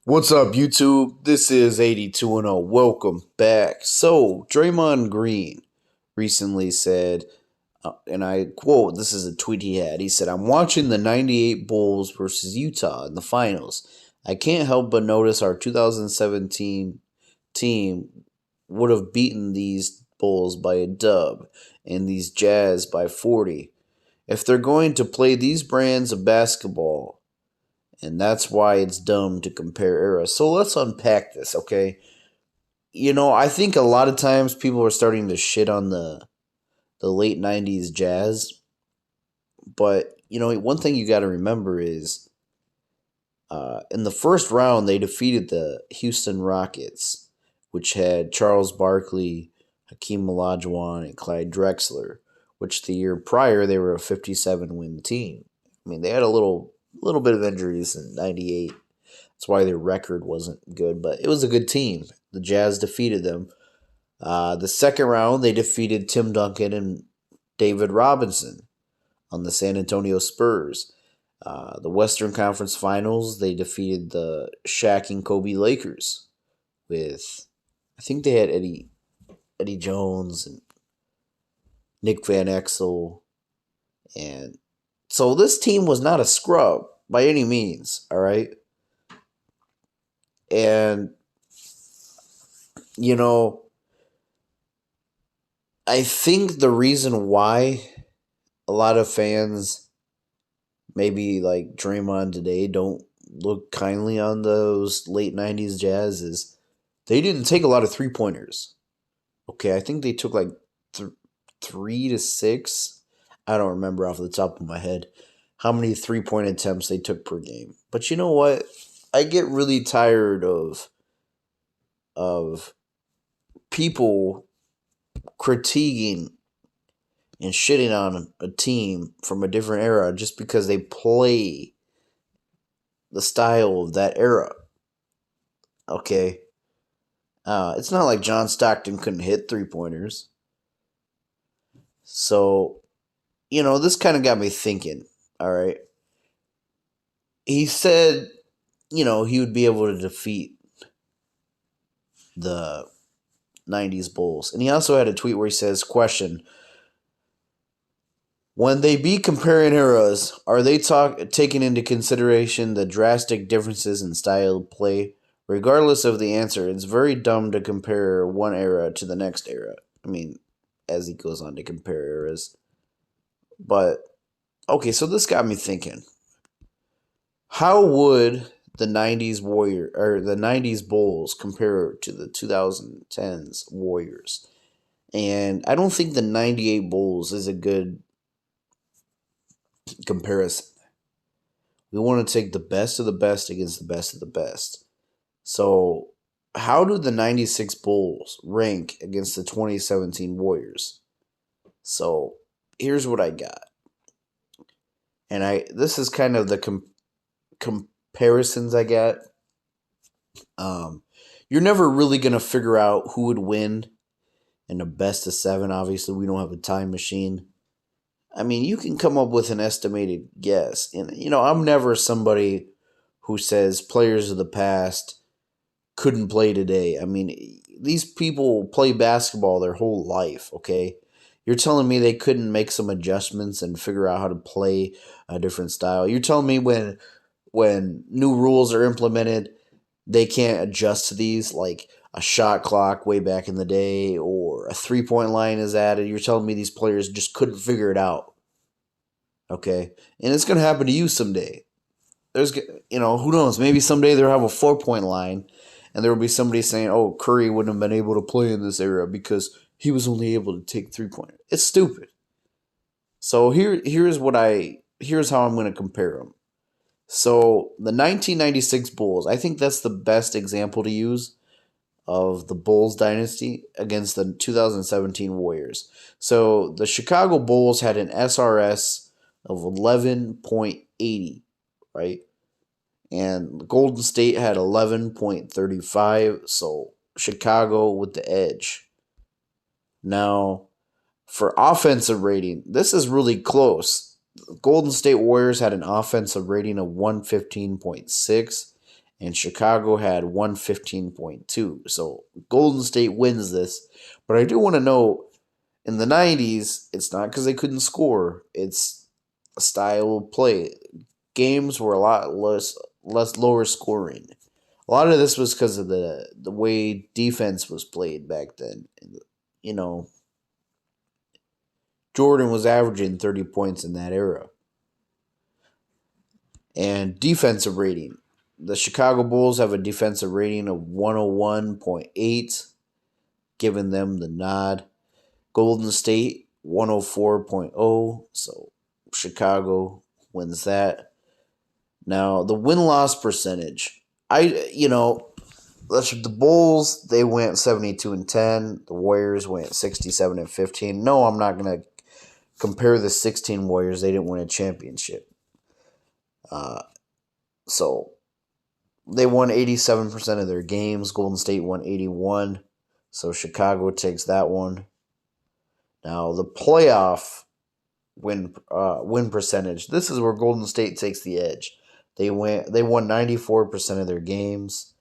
What's up, YouTube? This is 82 Welcome back. So, Draymond Green recently said, and I quote, this is a tweet he had. He said, "I'm watching the 98 Bulls versus Utah in the finals. I can't help but notice our 2017 team would have beaten these Bulls by a dub and these Jazz by 40. If they're going to play these brands of basketball, and that's why it's dumb to compare eras." So let's unpack this, okay? I think a lot of times people are starting to shit on the late 90s Jazz, but one thing you got to remember is in the first round they defeated the Houston Rockets, which had Charles Barkley, Hakeem Olajuwon, and Clyde Drexler, which the year prior they were a 57-win team. I mean, they had a little bit of injuries in 98. That's why their record wasn't good, but it was a good team. The Jazz defeated them. The second round, they defeated Tim Duncan and David Robinson on the San Antonio Spurs. The Western Conference Finals, they defeated the Shaq and Kobe Lakers with, I think they had Eddie Jones and Nick Van Exel, and so this team was not a scrub by any means. All right, and you know, I think the reason why a lot of fans, maybe like Draymond today, don't look kindly on those late 90s Jazz is they didn't take a lot of three pointers. Okay, I think they took like 3 to 6. I don't remember off the top of my head how many 3-point attempts they took per game. But you know what? I get really tired of people critiquing and shitting on a team from a different era just because they play the style of that era. Okay. It's not like John Stockton couldn't hit 3 pointers. So, this kind of got me thinking. All right. He said, he would be able to defeat the 90s Bulls. And he also had a tweet where he says, question, when they be comparing eras, are they taking into consideration the drastic differences in style of play? Regardless of the answer, it's very dumb to compare one era to the next era. I mean, as he goes on to compare eras. But, okay, so this got me thinking. How would the 90s Bulls compare to the 2010s Warriors? And I don't think the 98 Bulls is a good comparison. We want to take the best of the best against the best of the best. So, how do the 96 Bulls rank against the 2017 Warriors? So, here's what I got. And this is kind of the comparisons I got. You're never really going to figure out who would win in a best of 7. Obviously, we don't have a time machine. I mean, you can come up with an estimated guess. And, I'm never somebody who says players of the past couldn't play today. I mean, these people play basketball their whole life, okay? You're telling me they couldn't make some adjustments and figure out how to play a different style. You're telling me when new rules are implemented, they can't adjust to these, like a shot clock way back in the day or a 3-point line is added. You're telling me these players just couldn't figure it out. Okay? And it's going to happen to you someday. Who knows? Maybe someday they'll have a 4-point line and there will be somebody saying, "Oh, Curry wouldn't have been able to play in this era because he was only able to take 3-pointer." It's stupid. So here's how I'm going to compare them. So the 1996 Bulls, I think that's the best example to use of the Bulls dynasty against the 2017 Warriors. So the Chicago Bulls had an SRS of 11.80, right? And Golden State had 11.35, so Chicago with the edge. Now, for offensive rating, this is really close. Golden State Warriors had an offensive rating of 115.6, and Chicago had 115.2. So Golden State wins this. But I do want to know, in the 90s, it's not because they couldn't score, it's a style of play. Games were a lot less lower scoring. A lot of this was because of the way defense was played back then. You know, Jordan was averaging 30 points in that era. And defensive rating. The Chicago Bulls have a defensive rating of 101.8, giving them the nod. Golden State 104.0, so Chicago wins that. Now, the win-loss percentage. The Bulls, they went 72-10. The Warriors went 67-15. No, I'm not going to compare the 16 Warriors. They didn't win a championship. So they won 87% of their games. Golden State won 81. So Chicago takes that one. Now the playoff win percentage. This is where Golden State takes the edge. They won 94% of their games,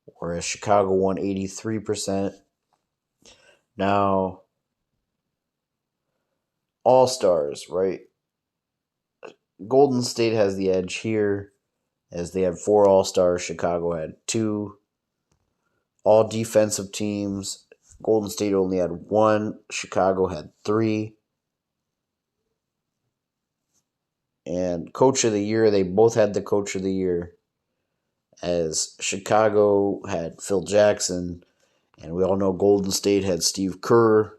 whereas Chicago won 83%. Now All-Stars, right? Golden State has the edge here, as they had 4 All-Stars. Chicago had 2. All defensive teams, Golden State only had 1. Chicago had 3. And Coach of the Year, they both had the Coach of the Year, as Chicago had Phil Jackson, and we all know Golden State had Steve Kerr.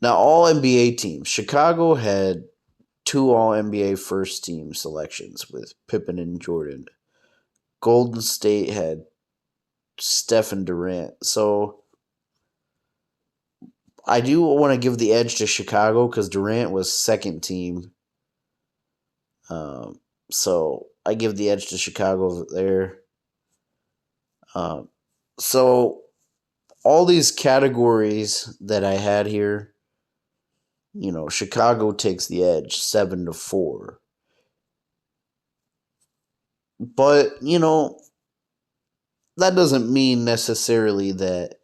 Now, all NBA teams. Chicago had 2 All NBA first team selections with Pippen and Jordan. Golden State had Steph and Durant. So I do want to give the edge to Chicago because Durant was second team. So I give the edge to Chicago there. So all these categories that I had here, Chicago takes the edge 7-4. But, that doesn't mean necessarily that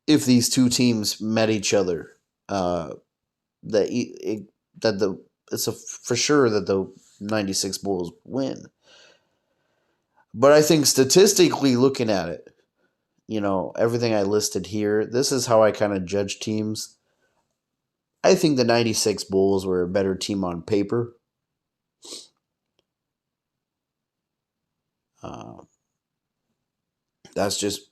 if these two teams met each other, it's for sure that the 96 Bulls win. But I think statistically looking at it, everything I listed here, this is how I kind of judge teams. I think the 96 Bulls were a better team on paper. That's just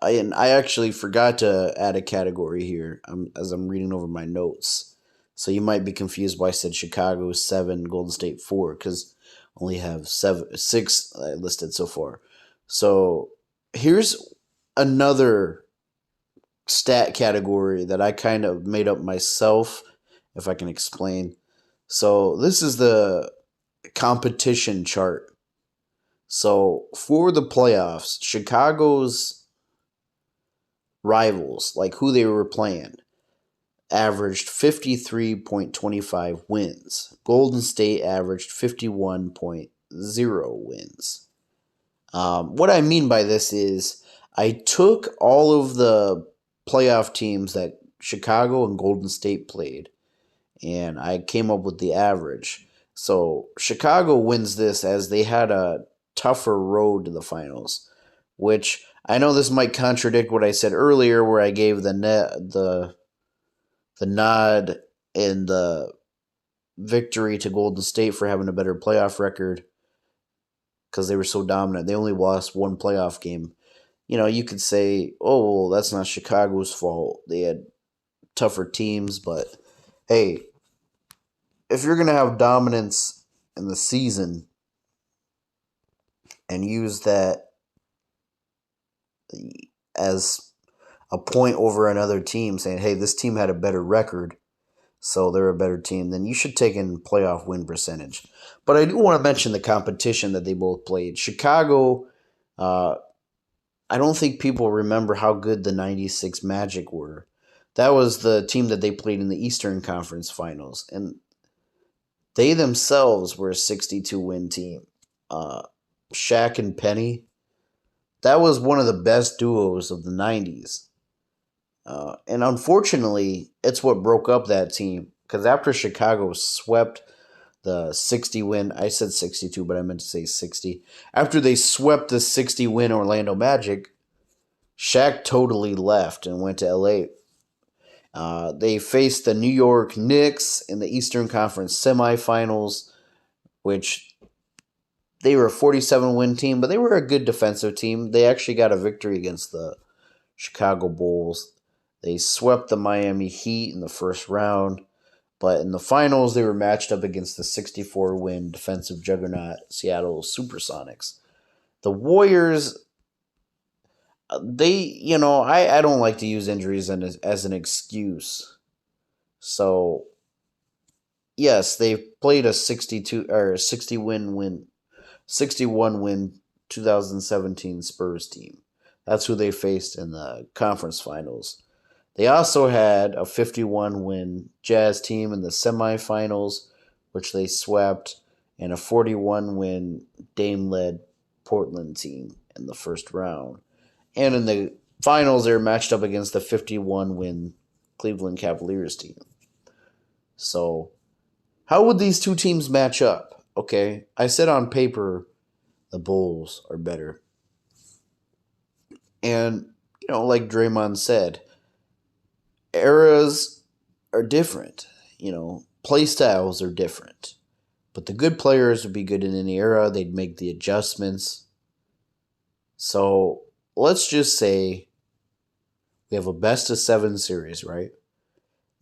and I actually forgot to add a category here as I'm reading over my notes. So you might be confused why I said Chicago 7, Golden State 4, because I only have 6 listed so far. So here's another stat category that I kind of made up myself, if I can explain. So this is the competition chart. So for the playoffs, Chicago's rivals, like who they were playing, averaged 53.25 wins. Golden State averaged 51.0 wins. What I mean by this is I took all of the playoff teams that Chicago and Golden State played, and I came up with the average. So Chicago wins this as they had a tougher road to the finals, which I know this might contradict what I said earlier, where I gave the nod and the victory to Golden State for having a better playoff record because they were so dominant. They only lost 1 playoff game. You could say, oh, well, that's not Chicago's fault. They had tougher teams, but hey, if you're going to have dominance in the season and use that as a point over another team, saying, hey, this team had a better record, so they're a better team, then you should take in playoff win percentage. But I do want to mention the competition that they both played. Chicago, I don't think people remember how good the 96 Magic were. That was the team that they played in the Eastern Conference Finals. And They themselves were a 62-win team. Uh, Shaq and Penny, that was one of the best duos of the 90s. And unfortunately, it's what broke up that team. Because after Chicago swept the 60 win, I said 62, but I meant to say 60. After they swept the 60 win Orlando Magic, Shaq totally left and went to LA. They faced the New York Knicks in the Eastern Conference semifinals, which they were a 47 win team, but they were a good defensive team. They actually got a victory against the Chicago Bulls. They swept the Miami Heat in the first round, but in the finals, they were matched up against the 64 win defensive juggernaut Seattle Supersonics. The Warriors, I don't like to use injuries as an excuse. So, yes, they played a 62 or 61 win 2017 Spurs team. That's who they faced in the conference finals. They also had a 51 win Jazz team in the semifinals, which they swept, and a 41 win Dame led Portland team in the first round. And in the finals, they were matched up against the 51 win Cleveland Cavaliers team. So, how would these two teams match up? Okay, I said on paper the Bulls are better. And, like Draymond said, eras are different. Play styles are different. But the good players would be good in any era. They'd make the adjustments. So let's just say we have a best of 7 series, right?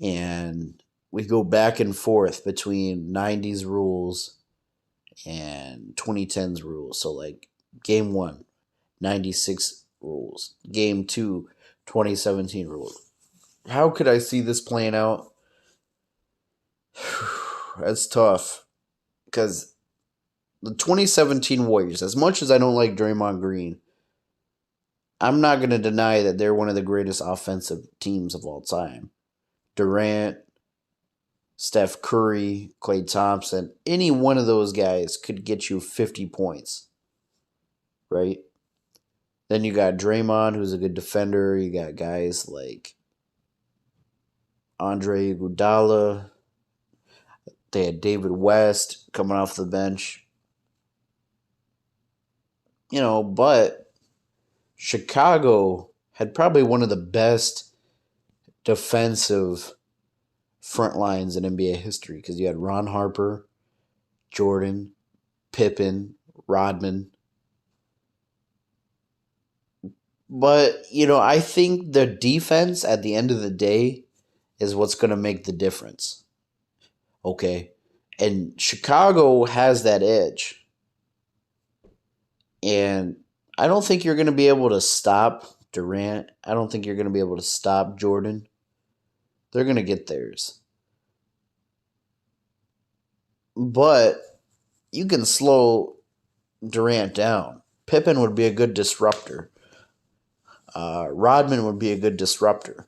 And we go back and forth between 90s rules and 2010s rules. So, like, game 1, 96 rules. Game 2, 2017 rules. How could I see this playing out? That's tough. Because the 2017 Warriors, as much as I don't like Draymond Green, I'm not going to deny that they're one of the greatest offensive teams of all time. Durant, Steph Curry, Klay Thompson, any one of those guys could get you 50 points, right? Then you got Draymond, who's a good defender. You got guys like Andre Iguodala. They had David West coming off the bench. But Chicago had probably one of the best defensive front lines in NBA history because you had Ron Harper, Jordan, Pippen, Rodman. But, I think the defense at the end of the day is what's going to make the difference. Okay? And Chicago has that edge. And I don't think you're going to be able to stop Durant. I don't think you're going to be able to stop Jordan. They're going to get theirs. But you can slow Durant down. Pippen would be a good disruptor. Rodman would be a good disruptor.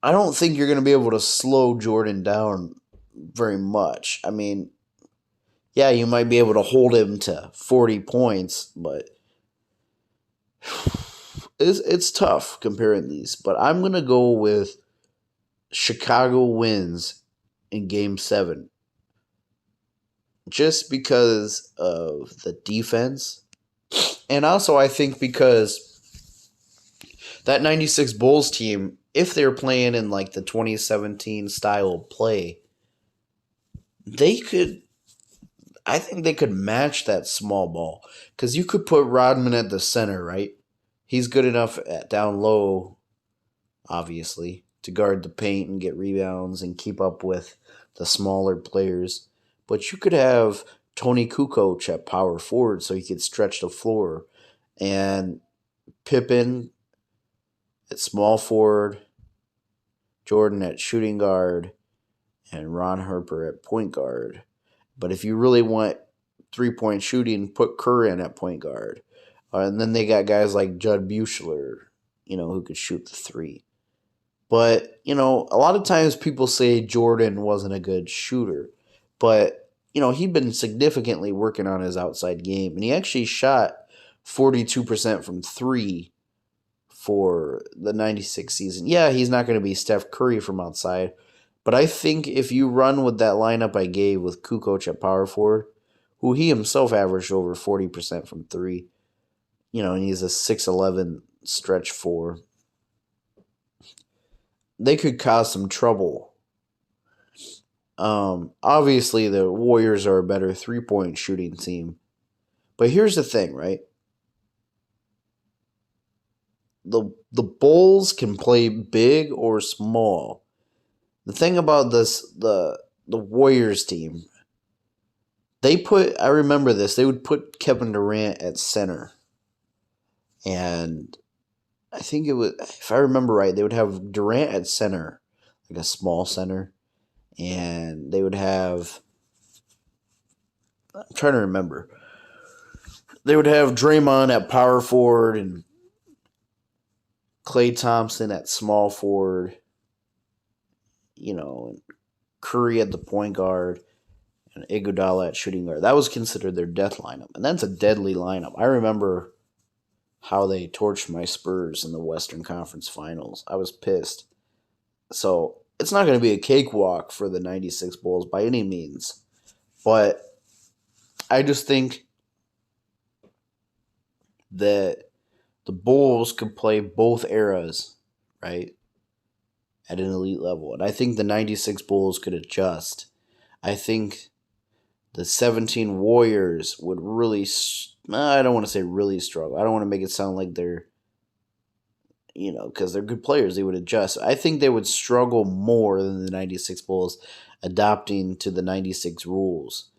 I don't think you're going to be able to slow Jordan down very much. I mean, yeah, you might be able to hold him to 40 points, but it's tough comparing these. But I'm going to go with Chicago wins in Game 7. Just because of the defense. And also, I think because that 96 Bulls team, if they're playing in like the 2017 style of play, I think they could match that small ball. Because you could put Rodman at the center, right? He's good enough down low, obviously, to guard the paint and get rebounds and keep up with the smaller players. But you could have Tony Kukoc at power forward so he could stretch the floor. And Pippen at small forward, Jordan at shooting guard, and Ron Harper at point guard. But if you really want 3-point shooting, put Curry in at point guard. And then they got guys like Judd Buechler, who could shoot the 3. But, a lot of times people say Jordan wasn't a good shooter. But, he'd been significantly working on his outside game, and he actually shot 42% from three for the 96 season. Yeah, he's not going to be Steph Curry from outside, but I think if you run with that lineup I gave with Kukoc at power forward, who he himself averaged over 40% from three, and he's a 6'11 stretch four, they could cause some trouble. Obviously, the Warriors are a better 3-point shooting team. But here's the thing, right? The Bulls can play big or small. The thing about the Warriors team, I remember this, they would put Kevin Durant at center. And I think it was, if I remember right, they would have Durant at center, like a small center. And they would have, I'm trying to remember, they would have Draymond at power forward and Klay Thompson at small forward, and Curry at the point guard, and Iguodala at shooting guard. That was considered their death lineup, and that's a deadly lineup. I remember how they torched my Spurs in the Western Conference Finals. I was pissed. So it's not going to be a cakewalk for the 96 Bulls by any means, but I just think that the Bulls could play both eras, right, at an elite level. And I think the 96 Bulls could adjust. I think the 17 Warriors would really, I don't want to say really struggle. I don't want to make it sound like they're, because they're good players, they would adjust. I think they would struggle more than the 96 Bulls adopting to the 96 rules,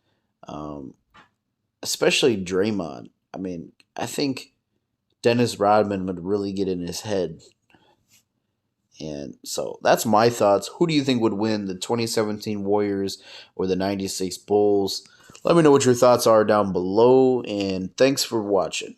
especially Draymond. I mean, I think Dennis Rodman would really get in his head. And so that's my thoughts. Who do you think would win, the 2017 Warriors or the 96 Bulls? Let me know what your thoughts are down below, and thanks for watching.